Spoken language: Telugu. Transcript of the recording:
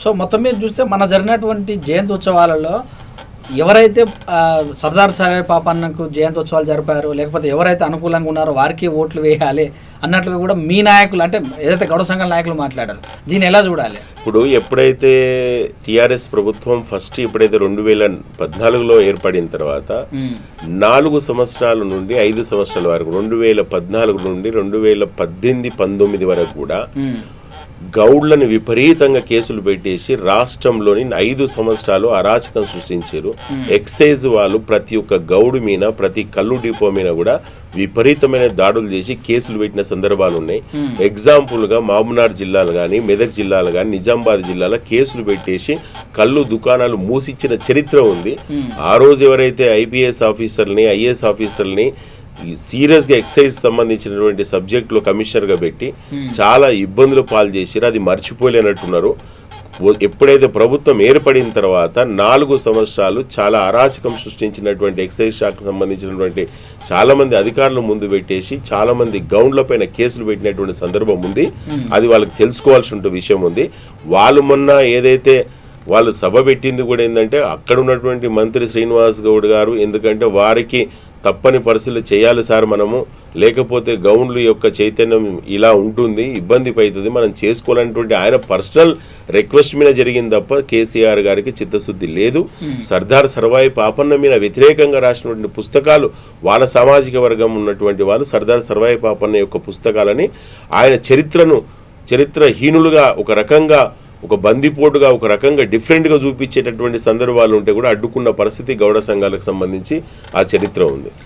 సో మొత్తం మీద చూస్తే మన జరిగినటువంటి జయంతి ఉత్సవాలలో ఎవరైతే సర్దార్ సాహెబ్ పాపన్నకు జయంతి ఉత్సవాలు జరిపారు, లేకపోతే ఎవరైతే అనుకూలంగా ఉన్నారో వారికి ఓట్లు వేయాలి అన్నట్లుగా కూడా మీ నాయకులు అంటే ఏదైతే గౌడ సంఘాల నాయకులు మాట్లాడారు, దీన్ని ఎలా చూడాలి? ఇప్పుడు ఎప్పుడైతే టీఆర్ఎస్ ప్రభుత్వం ఫస్ట్ ఎప్పుడైతే 2014లో ఏర్పడిన తర్వాత 4 సంవత్సరాల నుండి 5 సంవత్సరాల వరకు 2014 నుండి 2018-19 వరకు కూడా గౌడ్లను విపరీతంగా కేసులు పెట్టేసి రాష్ట్రంలోని 5 సంవత్సరాలు అరాచకం సృష్టించారు. ఎక్సైజ్ వాళ్ళు ప్రతి ఒక్క గౌడు మీద, ప్రతి కల్లు డిపో మీద కూడా విపరీతమైన దాడులు చేసి కేసులు పెట్టిన సందర్భాలు ఉన్నాయి. ఎగ్జాంపుల్గా మహబూబ్నగర్ జిల్లాలు కానీ, మెదక్ జిల్లాలు కానీ, నిజామాబాద్ జిల్లాలో కేసులు పెట్టేసి కళ్ళు దుకాణాలు మూసిచ్చిన చరిత్ర ఉంది. ఆ రోజు ఎవరైతే ఐపీఎస్ ఆఫీసర్ని, ఐఏఎస్ ఆఫీసర్ని సీరియస్గా ఎక్సైజ్ సంబంధించినటువంటి సబ్జెక్టులో కమిషనర్గా పెట్టి చాలా ఇబ్బందులు పాలు చేసిరు. అది మర్చిపోలేనట్టున్నారు. ఎప్పుడైతే ప్రభుత్వం ఏర్పడిన తర్వాత 4 సంవత్సరాలు చాలా అరాచకం సృష్టించినటువంటి ఎక్సైజ్ శాఖకు సంబంధించినటువంటి చాలామంది అధికారులు ముందు పెట్టేసి చాలామంది గౌండ్లపైన కేసులు పెట్టినటువంటి సందర్భం ఉంది. అది వాళ్ళకి తెలుసుకోవాల్సిన విషయం ఉంది. వాళ్ళు మొన్న ఏదైతే వాళ్ళు సభ పెట్టింది కూడా ఏంటంటే అక్కడ ఉన్నటువంటి మంత్రి శ్రీనివాస్ గౌడ్ గారు, ఎందుకంటే వారికి తప్పని పరిస్థితులు చేయాలి సార్ మనము, లేకపోతే గౌండ్ల యొక్క చైతన్యం ఇలా ఉంటుంది, ఇబ్బంది అవుతుంది, మనం చేసుకోవాలనేటువంటి ఆయన పర్సనల్ రిక్వెస్ట్ మీద జరిగింది తప్ప కేసీఆర్ గారికి చిత్తశుద్ధి లేదు. సర్దార్ సర్వాయి పాపన్న మీద వ్యతిరేకంగా రాసినటువంటి పుస్తకాలు వాళ్ళ సామాజిక వర్గం ఉన్నటువంటి వాళ్ళు సర్దార్ సర్వాయి పాపన్న యొక్క పుస్తకాలని ఆయన చరిత్రహీనులుగా ఒక రకంగా, ఒక బందిపోటుగా, ఒక రకంగా డిఫరెంట్గా చూపించేటటువంటి సందర్భాలు ఉంటే కూడా అడ్డుకున్న పరిస్థితి గౌడ సంఘాలకు సంబంధించి ఆ చరిత్ర ఉంది.